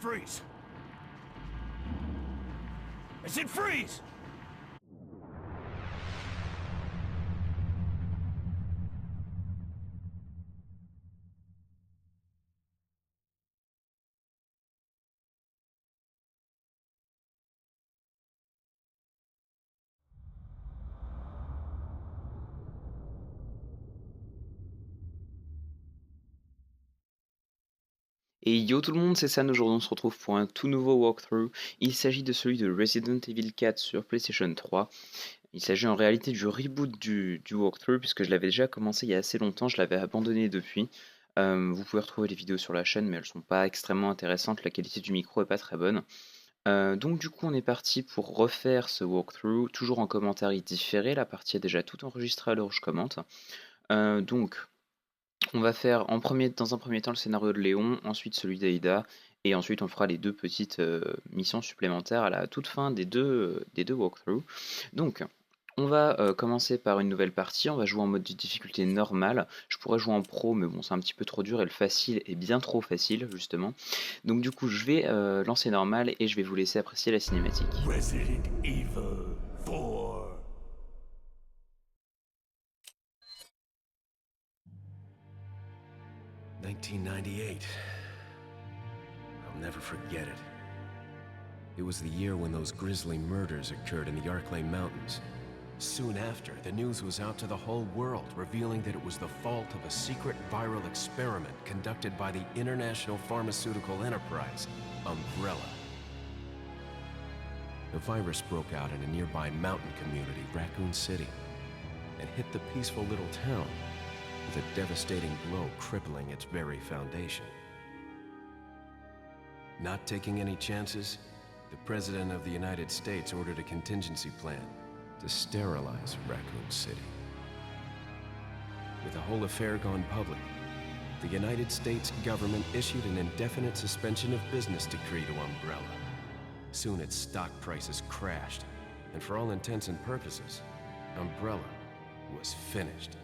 Freeze! I said freeze! Et yo tout le monde, c'est San, aujourd'hui on se retrouve pour un tout nouveau walkthrough. Il s'agit de celui de Resident Evil 4 sur PlayStation 3. Il s'agit en réalité du reboot du walkthrough puisque je l'avais déjà commencé il y a assez longtemps, je l'avais abandonné depuis. Vous pouvez retrouver les vidéos sur la chaîne mais elles sont pas extrêmement intéressantes, la qualité du micro est pas très bonne. Donc du coup on est parti pour refaire ce walkthrough, toujours en commentaire différé, la partie est déjà toute enregistrée à l'heure où je commente. Donc on va faire dans un premier temps le scénario de Léon, ensuite celui d'Aïda, et ensuite on fera les deux petites missions supplémentaires à la toute fin des deux walkthroughs. Donc, on va commencer par une nouvelle partie, on va jouer en mode de difficulté normale. Je pourrais jouer en pro, mais bon, c'est un petit peu trop dur, et le facile est bien trop facile, justement. Donc du coup, je vais lancer normal, et je vais vous laisser apprécier la cinématique. Resident Evil 4. 1998. I'll never forget it. It was the year when those grisly murders occurred in the Arklay Mountains. Soon after, the news was out to the whole world, revealing that it was the fault of a secret viral experiment conducted by the international pharmaceutical enterprise, Umbrella. The virus broke out in a nearby mountain community, Raccoon City, and hit the peaceful little town with a devastating blow crippling its very foundation. Not taking any chances, the President of the United States ordered a contingency plan to sterilize Raccoon City. With the whole affair gone public, the United States government issued an indefinite suspension of business decree to Umbrella. Soon its stock prices crashed, and for all intents and purposes, Umbrella was finished.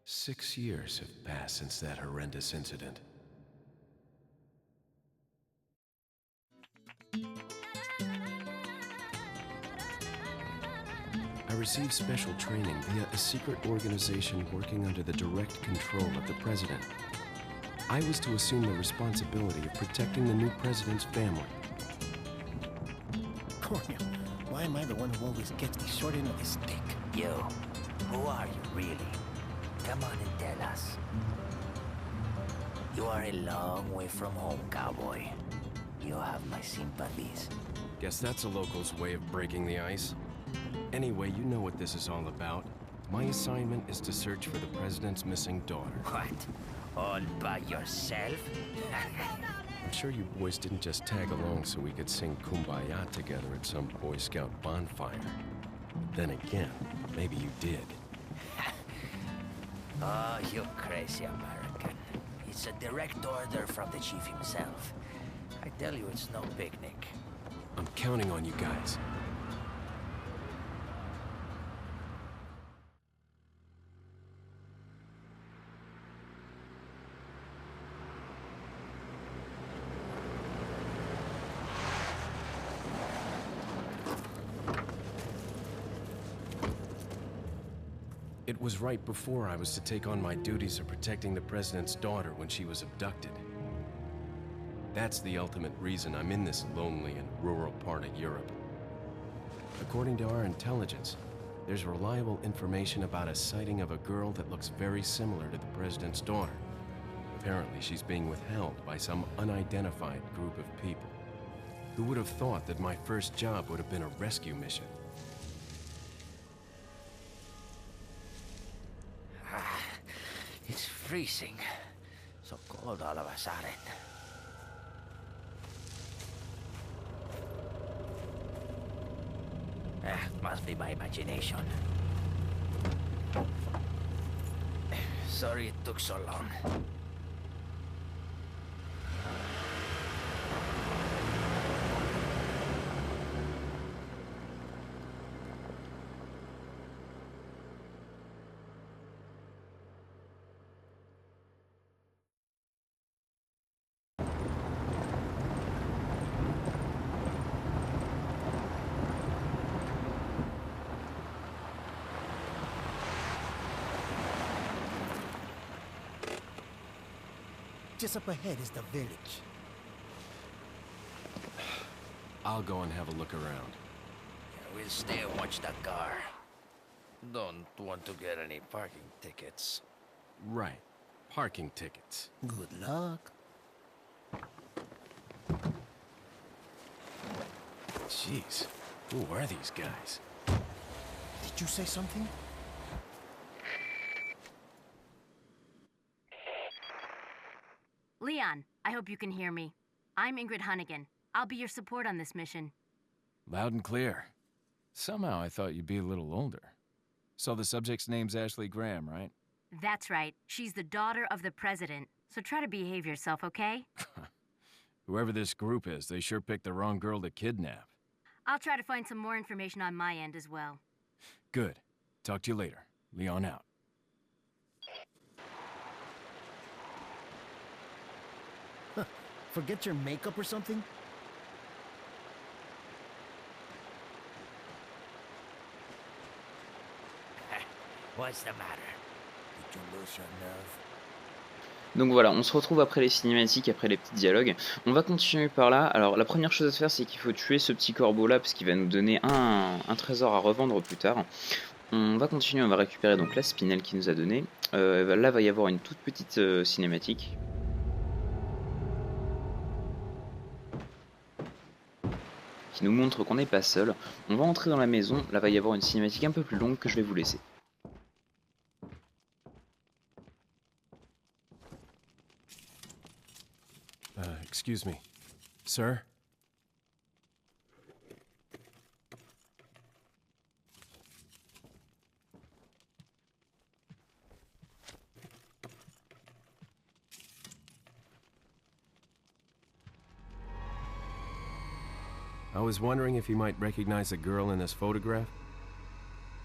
Six years have passed since that horrendous incident. I received special training via a secret organization working under the direct control of the president. I was to assume the responsibility of protecting the new president's family. Cornel, why am I the one who always gets the short end of the stick? Yo, who are you really? Come on and tell us. You are a long way from home, cowboy. You have my sympathies. Guess that's a local's way of breaking the ice. Anyway, you know what this is all about. My assignment is to search for the president's missing daughter. What? All by yourself? I'm sure you boys didn't just tag along so we could sing Kumbaya together at some Boy Scout bonfire. But then again, maybe you did. Oh, you crazy American. It's a direct order from the chief himself. I tell you, it's no picnic. I'm counting on you guys. It was right before I was to take on my duties of protecting the president's daughter when she was abducted. That's the ultimate reason I'm in this lonely and rural part of Europe. According to our intelligence, there's reliable information about a sighting of a girl that looks very similar to the president's daughter. Apparently, she's being withheld by some unidentified group of people. Who would have thought that my first job would have been a rescue mission? It's freezing. So cold all of a sudden. Must be my imagination. Sorry it took so long. Just up ahead is the village. I'll go and have a look around. We'll stay and watch the car. Don't want to get any parking tickets. Right. Parking tickets. Good luck. Jeez. Who are these guys? Did you say something? Leon, I hope you can hear me. I'm Ingrid Hunnigan. I'll be your support on this mission. Loud and clear. Somehow I thought you'd be a little older. So the subject's name's Ashley Graham, right? That's right. She's the daughter of the president. So try to behave yourself, okay? Whoever this group is, they sure picked the wrong girl to kidnap. I'll try to find some more information on my end as well. Good. Talk to you later. Leon out. Forget your makeup or something? What's the matter? Did you lose your nerve? Donc voilà, on se retrouve après les cinématiques, après les petits dialogues. On va continuer par là. Alors la première chose à faire, c'est qu'il faut tuer ce petit corbeau là, parce qu'il va nous donner un trésor à revendre plus tard. On va continuer, on va récupérer donc la spinelle qu'il nous a donnée. Là va y avoir une toute petite cinématique. Qui nous montre qu'on n'est pas seul. On va entrer dans la maison, là va y avoir une cinématique un peu plus longue que je vais vous laisser. Excuse me. Sir? I was wondering if you might recognize the girl in this photograph?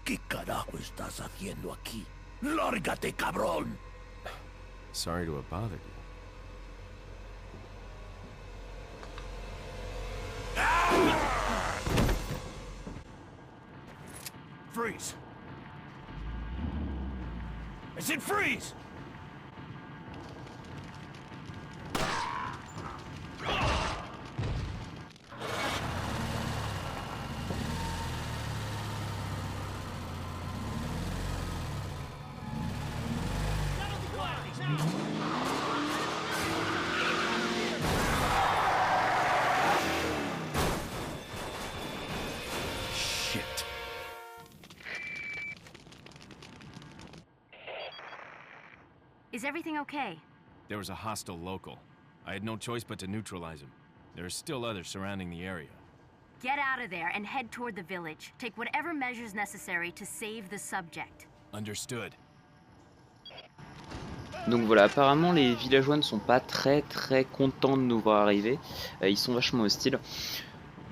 ¿Qué carajo estás haciendo aquí? ¡Lárgate, cabrón! Sorry to have bothered you. Freeze! I said freeze! Shit. Is everything okay? There was a hostile local. I had no choice but to neutralize him. There are still others surrounding the area. Get out of there and head toward the village. Take whatever measures necessary to save the subject. Understood. Donc voilà, apparemment les villageois ne sont pas très contents de nous voir arriver. Ils sont vachement hostiles.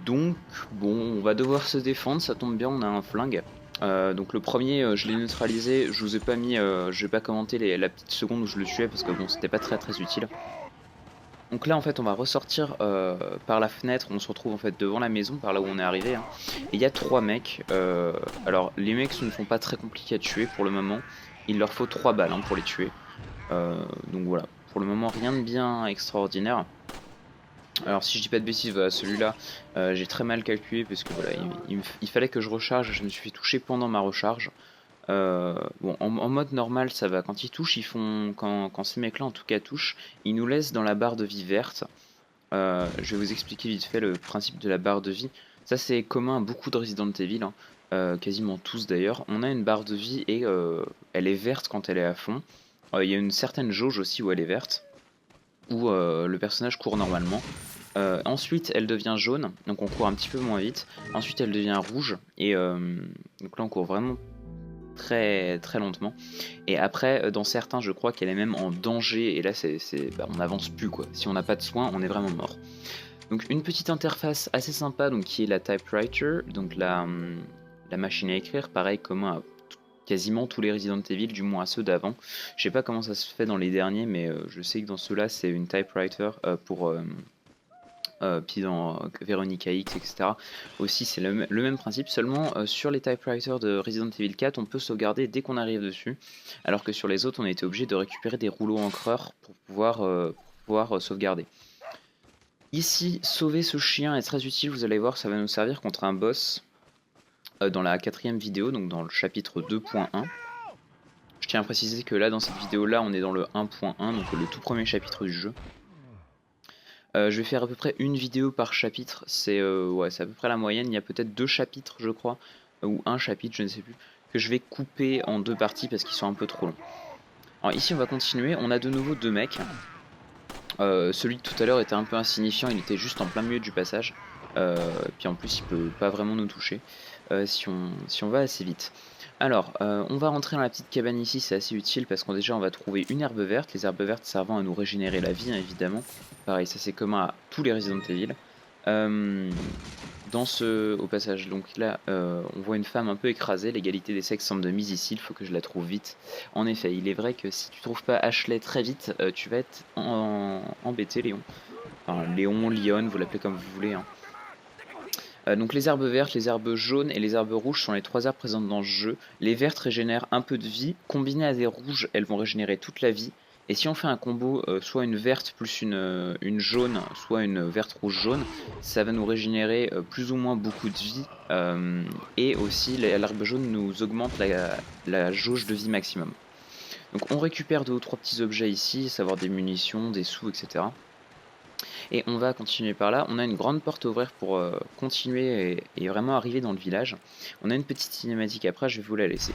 Donc bon, on va devoir se défendre, ça tombe bien, on a un flingue. Donc le premier, je l'ai neutralisé, je vous ai pas mis, je vais pas commenter la petite seconde où je le tuais parce que bon, c'était pas très utile. Donc là en fait on va ressortir par la fenêtre, on se retrouve en fait devant la maison, par là où on est arrivé. Hein. Et il y a 3 mecs, alors les mecs ne sont pas très compliqués à tuer pour le moment, il leur faut 3 balles hein, pour les tuer. Donc voilà, pour le moment rien de bien extraordinaire. Alors si je dis pas de bêtises, voilà, celui-là j'ai très mal calculé parce que voilà, il fallait que je recharge, je me suis fait toucher pendant ma recharge. Bon, en mode normal ça va, quand ils touchent, ils font, quand ces mecs là en tout cas touchent, ils nous laissent dans la barre de vie verte. Je vais vous expliquer vite fait le principe de la barre de vie. Ça c'est commun à beaucoup de Resident Evil, hein, quasiment tous d'ailleurs. On a une barre de vie et elle est verte quand elle est à fond. Il y a une certaine jauge aussi où elle est verte, où le personnage court normalement. Ensuite elle devient jaune, donc on court un petit peu moins vite. Ensuite elle devient rouge, et donc là on court vraiment très lentement. Et après dans certains je crois qu'elle est même en danger, et là bah, on n'avance plus quoi. Si on n'a pas de soins on est vraiment mort. Donc une petite interface assez sympa donc, qui est la typewriter, donc la machine à écrire, pareil comme à quasiment tous les Resident Evil, du moins à ceux d'avant. Je sais pas comment ça se fait dans les derniers, mais je sais que dans ceux-là c'est une typewriter pour puis dans Veronica X, etc. aussi c'est le même principe, seulement sur les typewriters de Resident Evil 4 on peut sauvegarder dès qu'on arrive dessus, alors que sur les autres on était obligé de récupérer des rouleaux encreurs pour pouvoir pouvoir sauvegarder. Ici, sauver ce chien est très utile, vous allez voir, ça va nous servir contre un boss dans la 4e vidéo, donc dans le chapitre 2.1. Je tiens à préciser que là, dans cette vidéo-là, on est dans le 1.1, donc le tout premier chapitre du jeu. Je vais faire à peu près une vidéo par chapitre, c'est ouais, à peu près la moyenne, il y a peut-être 2 chapitres je crois, ou un chapitre, je ne sais plus, que je vais couper en 2 parties parce qu'ils sont un peu trop longs. Alors ici on va continuer, on a de nouveau 2 mecs. Celui de tout à l'heure était un peu insignifiant, il était juste en plein milieu du passage. Puis en plus il peut pas vraiment nous toucher si on va assez vite. Alors on va rentrer dans la petite cabane ici, c'est assez utile parce qu'on déjà on va trouver une herbe verte, les herbes vertes servant à nous régénérer la vie hein, évidemment. Pareil, ça c'est commun à tous les Resident Evil. Au passage, donc là on voit une femme un peu écrasée, l'égalité des sexes semble de mise ici, il faut que je la trouve vite. En effet, il est vrai que si tu trouves pas Ashley très vite, tu vas être embêté Léon. Enfin Léon, Lyon, vous l'appelez comme vous voulez. Hein. Donc les herbes vertes, les herbes jaunes et les herbes rouges sont les 3 herbes présentes dans ce jeu. Les vertes régénèrent un peu de vie, combinées à des rouges, elles vont régénérer toute la vie. Et si on fait un combo, soit une verte plus une jaune, soit une verte rouge jaune, ça va nous régénérer plus ou moins beaucoup de vie. Et aussi l'herbe jaune nous augmente la jauge de vie maximum. Donc on récupère 2 ou 3 petits objets ici, à savoir des munitions, des sous, etc. Et on va continuer par là. On a une grande porte à ouvrir pour continuer et vraiment arriver dans le village. On a une petite cinématique après, je vais vous la laisser.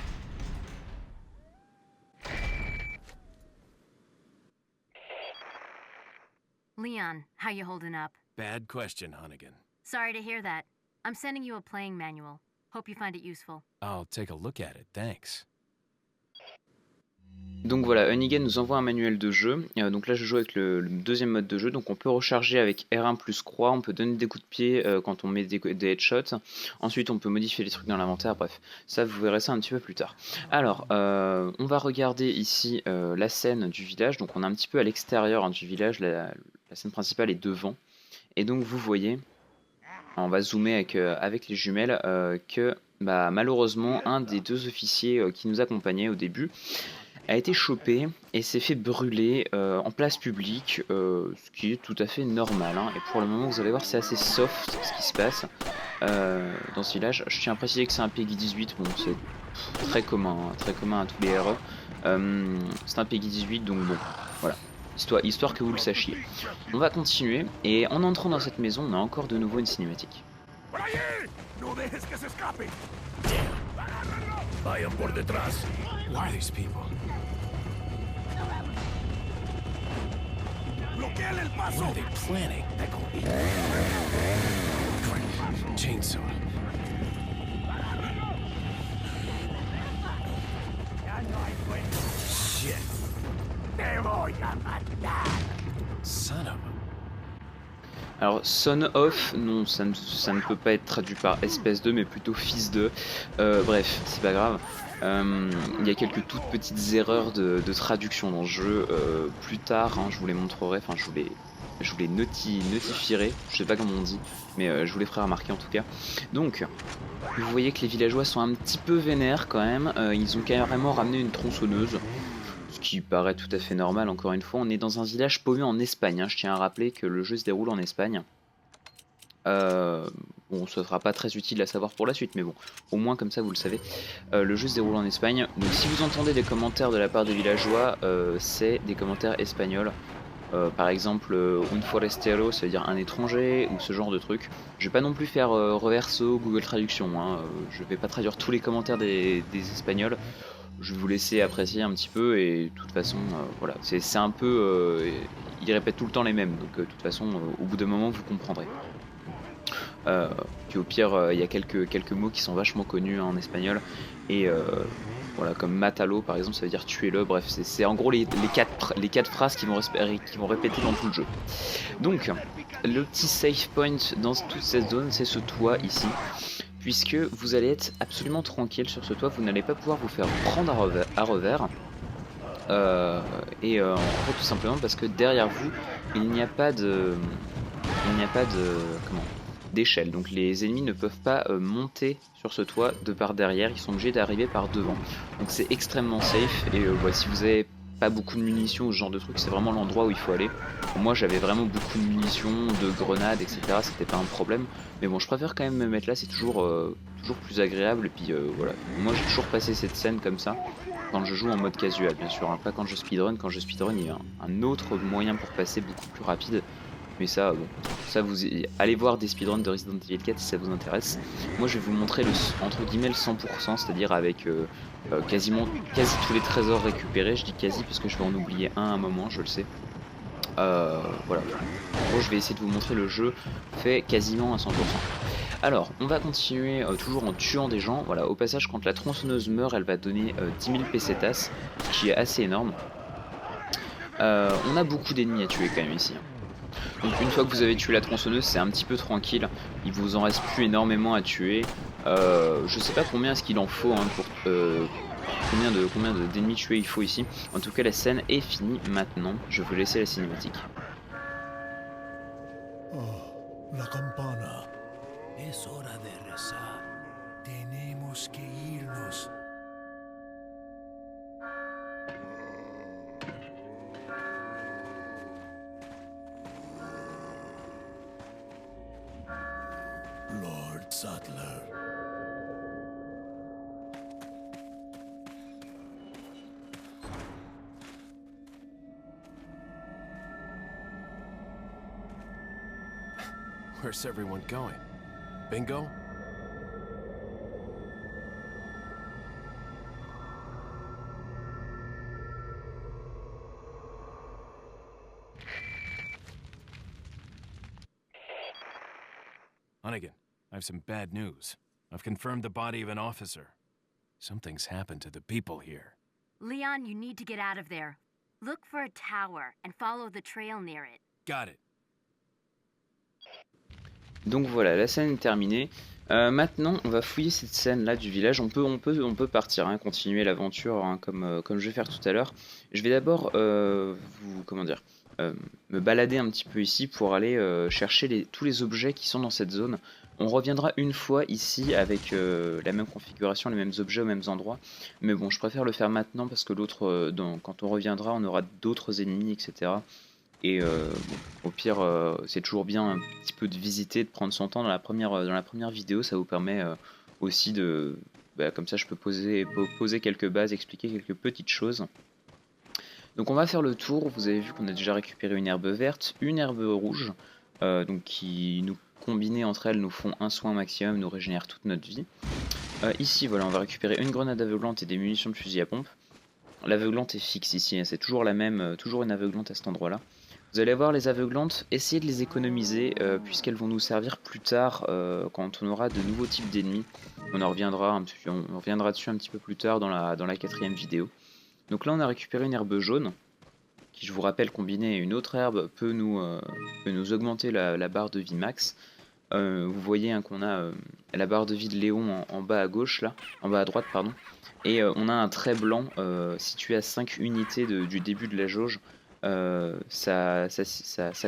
Leon, how you holding up? Bad question, Hunnigan. Sorry to hear that. I'm sending you a playing manual. Hope you find it useful. I'll take a look at it, thanks. Donc voilà, Hunnigan nous envoie un manuel de jeu. Donc là je joue avec le 2e mode de jeu. Donc on peut recharger avec R1 plus croix, on peut donner des coups de pied quand on met des headshots. Ensuite on peut modifier les trucs dans l'inventaire, bref. Ça vous verrez ça un petit peu plus tard. Alors on va regarder ici la scène du village. Donc on est un petit peu à l'extérieur hein, du village, la scène principale est devant. Et donc vous voyez, on va zoomer avec les jumelles, que bah, malheureusement un des 2 officiers qui nous accompagnait au début a été chopé et s'est fait brûler en place publique, ce qui est tout à fait normal. Hein. Et pour le moment, vous allez voir, c'est assez soft ce qui se passe dans ce village. Je tiens à préciser que c'est un PEGI 18, bon, c'est très commun à tous les RE. C'est un PEGI 18, donc bon, voilà, histoire que vous le sachiez. On va continuer, et en entrant dans cette maison, on a encore de nouveau une cinématique. Vayan por detrás. Who are these people? Bloqueale el paso. What are they planning? Chainsaw. Shit. Te voy a matar. Son of a... Alors son of, non, ça ne peut pas être traduit par espèce de, mais plutôt fils de. Bref, c'est pas grave. Il y a quelques toutes petites erreurs de traduction dans le jeu. Plus tard, hein, je vous les montrerai, enfin je vous les notifierai, je sais pas comment on dit, mais je vous les ferai remarquer en tout cas. Donc, vous voyez que les villageois sont un petit peu vénères quand même. Ils ont carrément ramené une tronçonneuse. Ce qui paraît tout à fait normal, encore une fois. On est dans un village paumé en Espagne. Hein. Je tiens à rappeler que le jeu se déroule en Espagne. Bon, ce sera pas très utile à savoir pour la suite, mais bon, au moins comme ça vous le savez. Le jeu se déroule en Espagne. Donc si vous entendez des commentaires de la part des villageois, c'est des commentaires espagnols. Par exemple, un forastero, ça veut dire un étranger, ou ce genre de truc. Je vais pas non plus faire reverso, Google Traduction. Hein. Je vais pas traduire tous les commentaires des Espagnols. Je vais vous laisser apprécier un petit peu et de toute façon voilà, c'est un peu ils répètent tout le temps les mêmes, donc de toute façon au bout d'un moment vous comprendrez. Puis au pire il y a quelques mots qui sont vachement connus hein, en espagnol et voilà, comme matalo par exemple, ça veut dire tuer-le. Bref, c'est en gros les quatre phrases qui vont répéter dans tout le jeu. Donc le petit save point dans toute cette zone, c'est ce toit ici. Puisque vous allez être absolument tranquille sur ce toit, vous n'allez pas pouvoir vous faire prendre à revers. En fait, tout simplement parce que derrière vous, il n'y a pas d'échelle. Donc les ennemis ne peuvent pas monter sur ce toit de par derrière, ils sont obligés d'arriver par devant. Donc c'est extrêmement safe et si vous avez pas beaucoup de munitions ou ce genre de trucs, c'est vraiment l'endroit où il faut aller. Pour moi j'avais vraiment beaucoup de munitions, de grenades, etc. C'était pas un problème. Mais bon, je préfère quand même me mettre là, c'est toujours plus agréable. Et puis voilà, moi j'ai toujours passé cette scène comme ça, quand je joue en mode casual bien sûr, hein. Pas quand je speedrun. Quand je speedrun, il y a un autre moyen pour passer beaucoup plus rapide. Mais ça, bon, ça vous allez voir des speedruns de Resident Evil 4 si ça vous intéresse. Moi je vais vous montrer le entre guillemets le 100%, c'est-à-dire avec quasi tous les trésors récupérés. Je dis quasi parce que je vais en oublier un à un moment, je le sais. Voilà. En gros, je vais essayer de vous montrer le jeu fait quasiment à 100%. Alors, on va continuer toujours en tuant des gens. Voilà, au passage, quand la tronçonneuse meurt, elle va donner 10 000 pesetas, ce qui est assez énorme. On a beaucoup d'ennemis à tuer quand même ici. Donc une fois que vous avez tué la tronçonneuse, c'est un petit peu tranquille. Il vous en reste plus énormément à tuer. Je sais pas combien est-ce qu'il en faut hein, pour combien d'ennemis tués il faut ici. En tout cas, la scène est finie maintenant. Je vais vous laisser la cinématique. Oh, la campana. Es hora de rezar. Tenemos que irnos. Lord Sattler. Where's everyone going? Bingo? Hunnigan, I have some bad news. I've confirmed the body of an officer. Something's happened to the people here. Leon, you need to get out of there. Look for a tower and follow the trail near it. Got it. Donc voilà, la scène est terminée. Maintenant, on va fouiller cette scène-là du village. On peut partir, hein, continuer l'aventure hein, comme je vais faire tout à l'heure. Je vais d'abord me balader un petit peu ici pour aller chercher tous les objets qui sont dans cette zone. On reviendra une fois ici avec la même configuration, les mêmes objets aux mêmes endroits. Mais bon, je préfère le faire maintenant parce que l'autre, quand on reviendra, on aura d'autres ennemis, etc. Et bon, au pire, c'est toujours bien un petit peu de visiter, de prendre son temps dans la première vidéo. Ça vous permet aussi de... comme ça, je peux poser quelques bases, expliquer quelques petites choses. Donc on va faire le tour. Vous avez vu qu'on a déjà récupéré une herbe verte, une herbe rouge, donc qui nous combinées entre elles nous font un soin maximum, nous régénèrent toute notre vie. Ici, voilà, on va récupérer une grenade aveuglante et des munitions de fusil à pompe. L'aveuglante est fixe ici, hein, c'est toujours la même, toujours une aveuglante à cet endroit-là. Vous allez voir les aveuglantes, essayez de les économiser puisqu'elles vont nous servir plus tard quand on aura de nouveaux types d'ennemis. On reviendra dessus un petit peu plus tard dans la 4e vidéo. Donc là on a récupéré une herbe jaune qui, je vous rappelle, combinée à une autre herbe peut nous augmenter la barre de vie max. Vous voyez hein, qu'on a la barre de vie de Léon en bas à gauche là, en bas à droite pardon. Et on a un trait blanc situé à 5 unités du début de la jauge. Ça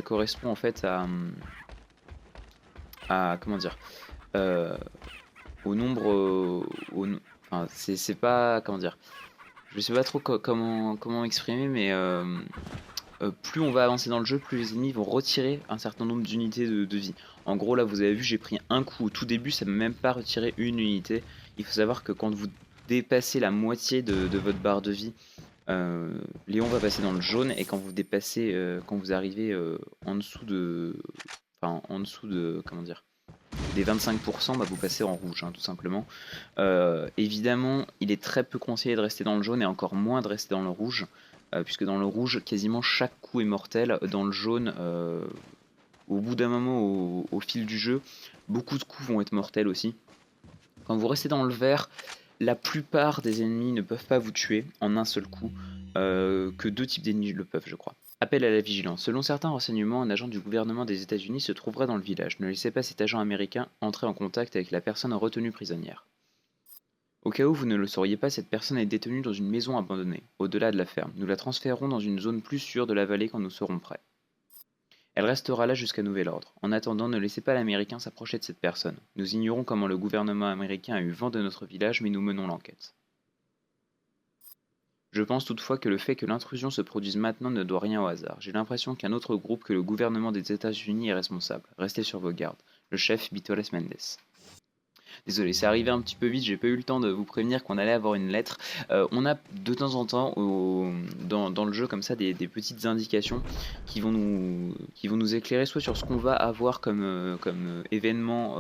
correspond en fait à comment dire, au nombre, enfin c'est pas, comment dire, je sais pas trop comment exprimer, mais plus on va avancer dans le jeu, plus les ennemis vont retirer un certain nombre d'unités de vie. En gros là vous avez vu, j'ai pris un coup au tout début, ça m'a même pas retiré une unité. Il faut savoir que quand vous dépassez la moitié de votre barre de vie, Léon va passer dans le jaune, et quand vous dépassez, quand vous arrivez en dessous de comment dire, des 25%, vous passez en rouge, hein, tout simplement. Évidemment, il est très peu conseillé de rester dans le jaune et encore moins de rester dans le rouge, puisque dans le rouge, quasiment chaque coup est mortel. Dans le jaune, au bout d'un moment, au fil du jeu, beaucoup de coups vont être mortels aussi. Quand vous restez dans le vert, la plupart des ennemis ne peuvent pas vous tuer en un seul coup, que 2 types d'ennemis le peuvent, je crois. Appel à la vigilance. Selon certains renseignements, un agent du gouvernement des États-Unis se trouverait dans le village. Ne laissez pas cet agent américain entrer en contact avec la personne retenue prisonnière. Au cas où vous ne le sauriez pas, cette personne est détenue dans une maison abandonnée, au-delà de la ferme. Nous la transférerons dans une zone plus sûre de la vallée quand nous serons prêts. Elle restera là jusqu'à nouvel ordre. En attendant, ne laissez pas l'Américain s'approcher de cette personne. Nous ignorons comment le gouvernement américain a eu vent de notre village, mais nous menons l'enquête. Je pense toutefois que le fait que l'intrusion se produise maintenant ne doit rien au hasard. J'ai l'impression qu'un autre groupe que le gouvernement des États-Unis est responsable. Restez sur vos gardes. Le chef Vitoles Mendes. Désolé, c'est arrivé un petit peu vite, j'ai pas eu le temps de vous prévenir qu'on allait avoir une lettre. On a de temps en temps dans le jeu comme ça des petites indications qui vont nous éclairer soit sur ce qu'on va avoir comme événement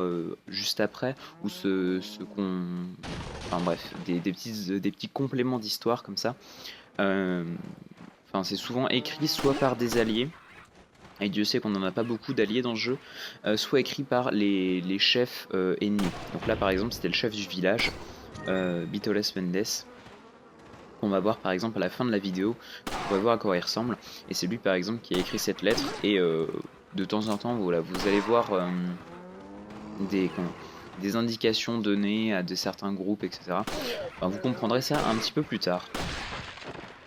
juste après, ou ce qu'on... Enfin bref, des petits compléments d'histoire comme ça. Enfin, c'est souvent écrit soit par des alliés, et Dieu sait qu'on n'en a pas beaucoup d'alliés dans le jeu, soit écrit par les chefs ennemis. Donc là par exemple c'était le chef du village, Vitoles Mendes, qu'on va voir par exemple à la fin de la vidéo. On va voir à quoi il ressemble, et c'est lui par exemple qui a écrit cette lettre, et de temps en temps voilà, vous allez voir des indications données à certains groupes, etc. Enfin, vous comprendrez ça un petit peu plus tard.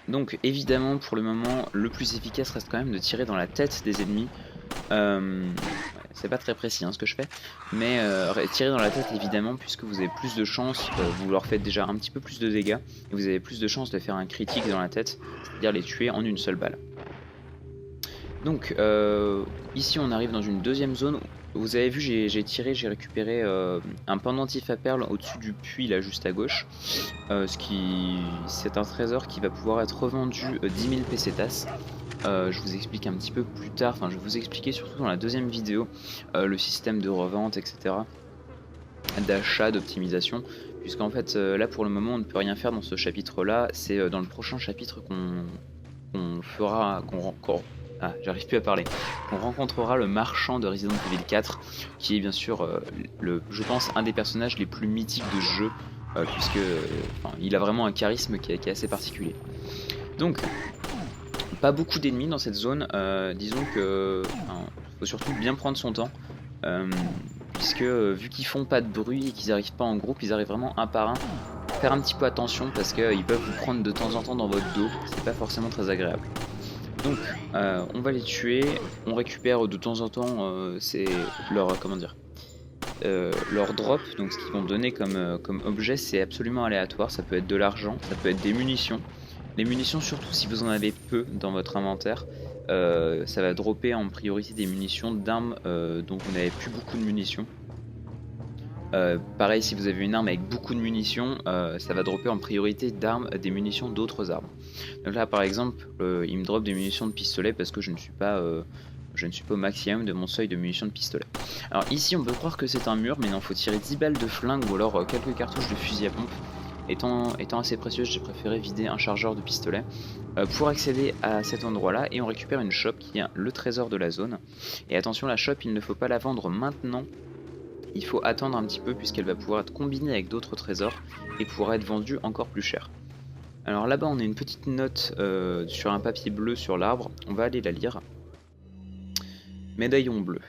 Donc évidemment pour le moment le plus efficace reste quand même de tirer dans la tête des ennemis. C'est pas très précis ce que je fais, mais tirer dans la tête évidemment, puisque vous avez plus de chances, vous leur faites déjà un petit peu plus de dégâts, et vous avez plus de chances de faire un critique dans la tête, c'est-à-dire les tuer en une seule balle. Donc ici on arrive dans une deuxième zone. Vous avez vu, j'ai récupéré un pendentif à perles au-dessus du puits là juste à gauche. C'est un trésor qui va pouvoir être revendu 10 000 pesetas. Je vous explique un petit peu plus tard, enfin je vais vous expliquer surtout dans la deuxième vidéo le système de revente, etc. D'achat, d'optimisation. Puisqu'en fait là pour le moment on ne peut rien faire dans ce chapitre là. C'est dans le prochain chapitre qu'on fera, j'arrive plus à parler. On rencontrera le marchand de Resident Evil 4, qui est bien sûr, je pense, un des personnages les plus mythiques de ce jeu, puisque il a vraiment un charisme qui est assez particulier. Donc, pas beaucoup d'ennemis dans cette zone. Disons que faut surtout bien prendre son temps, puisque vu qu'ils font pas de bruit et qu'ils n'arrivent pas en groupe, ils arrivent vraiment un par un. Faire un petit peu attention parce qu'ils peuvent vous prendre de temps en temps dans votre dos. C'est pas forcément très agréable. Donc on va les tuer, on récupère de temps en temps leur drop, donc ce qu'ils vont donner comme objet c'est absolument aléatoire, ça peut être de l'argent, ça peut être des munitions. Les munitions surtout si vous en avez peu dans votre inventaire, ça va dropper en priorité des munitions d'armes dont vous n'avez plus beaucoup de munitions. Pareil si vous avez une arme avec beaucoup de munitions, ça va dropper en priorité des munitions d'autres armes. Donc là par exemple il me drop des munitions de pistolet parce que je ne suis pas au maximum de mon seuil de munitions de pistolet. Alors ici on peut croire que c'est un mur, mais non, faut tirer 10 balles de flingue ou alors quelques cartouches de fusil à pompe. Étant assez précieuse, j'ai préféré vider un chargeur de pistolet pour accéder à cet endroit là, et on récupère une shop qui est le trésor de la zone. Et attention, la shop il ne faut pas la vendre maintenant. Il faut attendre un petit peu puisqu'elle va pouvoir être combinée avec d'autres trésors et pourra être vendue encore plus cher. Alors là-bas on a une petite note sur un papier bleu sur l'arbre, on va aller la lire. Médaillon bleu.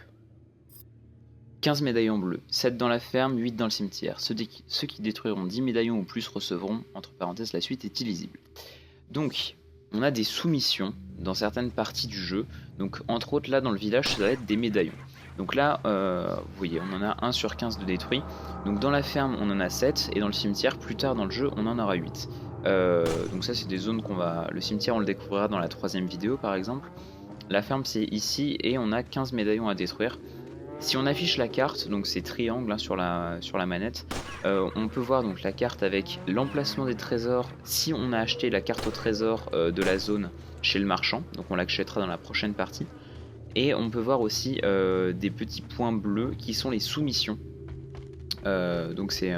15 médaillons bleus, 7 dans la ferme, 8 dans le cimetière. Ceux qui détruiront 10 médaillons ou plus recevront, entre parenthèses, la suite est illisible. Donc on a des sous-missions dans certaines parties du jeu. Donc entre autres là dans le village ça va être des médaillons. Donc là, vous voyez, on en a 1 sur 15 de détruits. Donc dans la ferme, on en a 7. Et dans le cimetière, plus tard dans le jeu, on en aura 8. Donc ça, c'est des zones qu'on va... Le cimetière, on le découvrira dans la 3ème vidéo, par exemple. La ferme, c'est ici. Et on a 15 médaillons à détruire. Si on affiche la carte, donc c'est triangle hein, sur la manette, on peut voir donc la carte avec l'emplacement des trésors. Si on a acheté la carte au trésor de la zone chez le marchand. Donc on l'achètera dans la prochaine partie. Et on peut voir aussi des petits points bleus qui sont les sous-missions. Donc c'est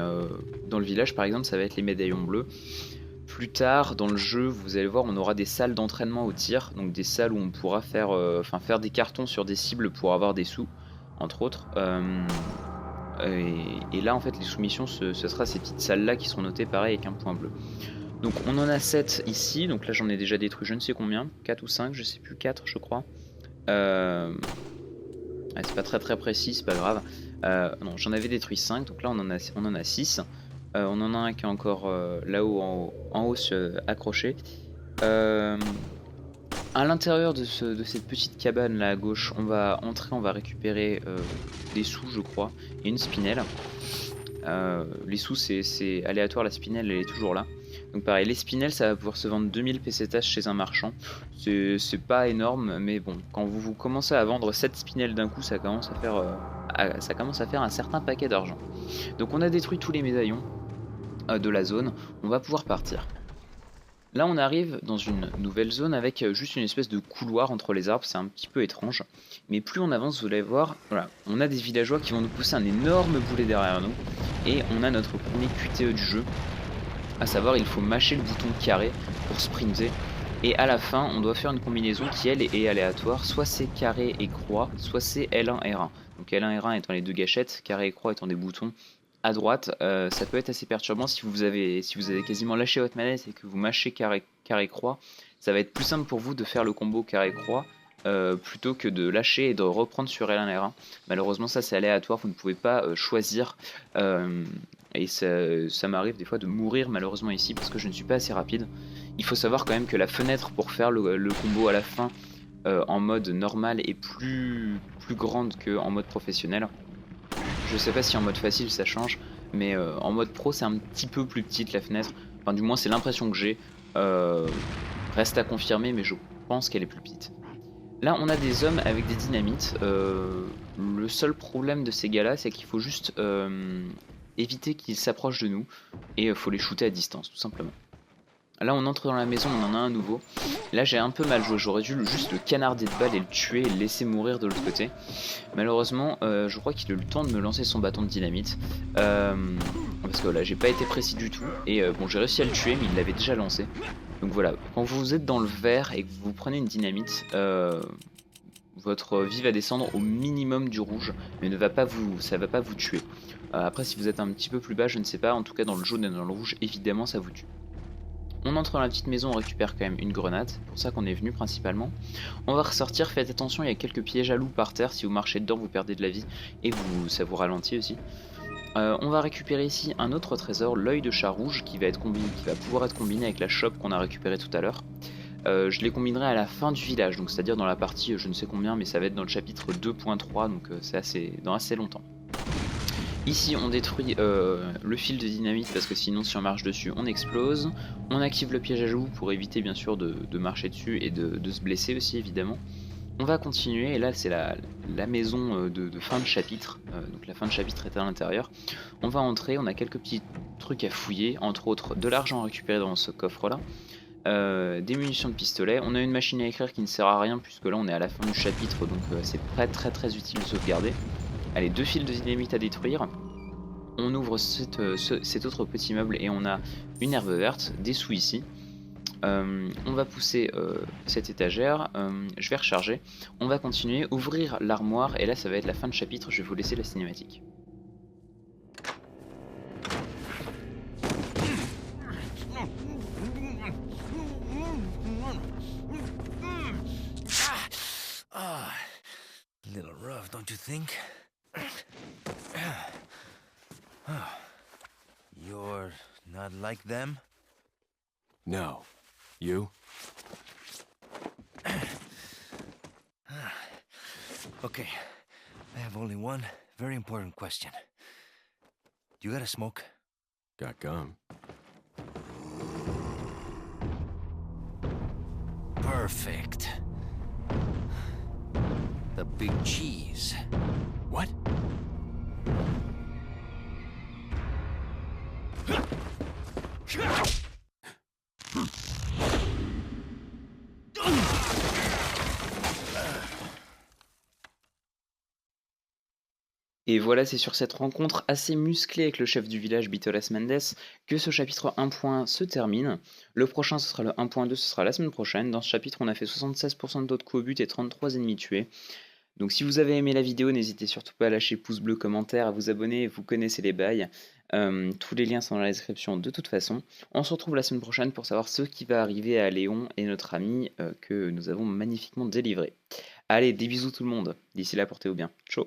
dans le village par exemple, ça va être les médaillons bleus. Plus tard dans le jeu, vous allez voir, on aura des salles d'entraînement au tir, donc des salles où on pourra faire des cartons sur des cibles pour avoir des sous, entre autres. Et là en fait les sous-missions, ce sera ces petites salles là qui seront notées pareil avec un point bleu. Donc on en a 7 ici, donc là j'en ai déjà détruit je ne sais combien, 4 ou 5, je sais plus, 4 je crois. C'est pas très précis, c'est pas grave. Non, j'en avais détruit 5, donc là on en a 6. On en a un qui est encore là-haut en haut accroché. À l'intérieur de cette petite cabane là à gauche, on va entrer, on va récupérer des sous je crois, et une spinelle. Les sous c'est aléatoire, la spinelle elle est toujours là. Donc pareil, les spinels, ça va pouvoir se vendre 2000 pesetas chez un marchand. C'est pas énorme, mais bon, quand vous commencez à vendre 7 spinels d'un coup, ça commence à faire un certain paquet d'argent. Donc on a détruit tous les médaillons de la zone, on va pouvoir partir. Là on arrive dans une nouvelle zone avec juste une espèce de couloir entre les arbres, c'est un petit peu étrange. Mais plus on avance, vous allez voir, voilà, on a des villageois qui vont nous pousser un énorme boulet derrière nous. Et on a notre premier QTE du jeu, à savoir il faut mâcher le bouton carré pour sprinter. Et à la fin on doit faire une combinaison qui elle est aléatoire, soit c'est carré et croix, soit c'est L1 R1. Donc L1 R1 étant les deux gâchettes, carré et croix étant des boutons à droite. Ça peut être assez perturbant si vous avez quasiment lâché votre manette et que vous mâchez carré croix. Ça va être plus simple pour vous de faire le combo carré croix plutôt que de lâcher et de reprendre sur L1 R1. Malheureusement ça c'est aléatoire, vous ne pouvez pas choisir et ça m'arrive des fois de mourir malheureusement ici parce que je ne suis pas assez rapide. Il faut savoir quand même que la fenêtre pour faire le combo à la fin en mode normal est plus grande qu'en mode professionnel. Je sais pas si en mode facile ça change, mais en mode pro c'est un petit peu plus petite la fenêtre. Enfin du moins c'est l'impression que j'ai. Reste à confirmer, mais je pense qu'elle est plus petite. Là on a des hommes avec des dynamites. Le seul problème de ces gars là c'est qu'il faut juste éviter qu'ils s'approchent de nous. Et il faut les shooter à distance tout simplement. Là on entre dans la maison, on en a un nouveau. Là j'ai un peu mal joué, j'aurais dû juste le canarder de balle et le tuer et le laisser mourir de l'autre côté. Malheureusement je crois qu'il a eu le temps de me lancer son bâton de dynamite. Parce que là j'ai pas été précis du tout. Et bon j'ai réussi à le tuer mais il l'avait déjà lancé. Donc voilà, quand vous êtes dans le vert et que vous prenez une dynamite, votre vie va descendre au minimum du rouge, mais ça va pas vous tuer. Après si vous êtes un petit peu plus bas, je ne sais pas, en tout cas dans le jaune et dans le rouge, évidemment ça vous tue. On entre dans la petite maison, on récupère quand même une grenade, c'est pour ça qu'on est venu principalement. On va ressortir, faites attention, il y a quelques pièges à loups par terre, si vous marchez dedans vous perdez de la vie et ça vous ralentit aussi. On va récupérer ici un autre trésor, l'œil de chat rouge, qui va pouvoir être combiné avec la chope qu'on a récupérée tout à l'heure. Je les combinerai à la fin du village, donc c'est-à-dire dans la partie je ne sais combien, mais ça va être dans le chapitre 2.3, donc c'est dans assez longtemps. Ici on détruit le fil de dynamite parce que sinon si on marche dessus on explose. On active le piège à loup pour éviter bien sûr de marcher dessus et de se blesser aussi évidemment. On va continuer et là c'est la maison de fin de chapitre, donc la fin de chapitre est à l'intérieur. On va entrer, on a quelques petits trucs à fouiller, entre autres de l'argent à récupérer dans ce coffre là. Des munitions de pistolet, on a une machine à écrire qui ne sert à rien puisque là on est à la fin du chapitre donc c'est pas très utile de sauvegarder. Allez, 2 fils de dynamite à détruire. On ouvre cet autre petit meuble et on a une herbe verte, des sous ici. On va pousser cette étagère, je vais recharger. On va continuer, ouvrir l'armoire et là ça va être la fin de chapitre, je vais vous laisser la cinématique. Little rough, don't you think? You're not like them? No. You? Okay, I have only one very important question. You got a smoke? Got gum. Perfect. The big cheese. What? Et voilà, c'est sur cette rencontre assez musclée avec le chef du village, Bitolas Mendes, que ce chapitre 1.1 se termine. Le prochain, ce sera le 1.2, ce sera la semaine prochaine. Dans ce chapitre, on a fait 76% de taux de coup au but et 33 ennemis tués. Donc si vous avez aimé la vidéo, n'hésitez surtout pas à lâcher pouce bleu, commentaire, à vous abonner, vous connaissez les bails. Tous les liens sont dans la description de toute façon. On se retrouve la semaine prochaine pour savoir ce qui va arriver à Léon et notre ami que nous avons magnifiquement délivré. Allez, des bisous tout le monde. D'ici là, portez-vous bien. Ciao.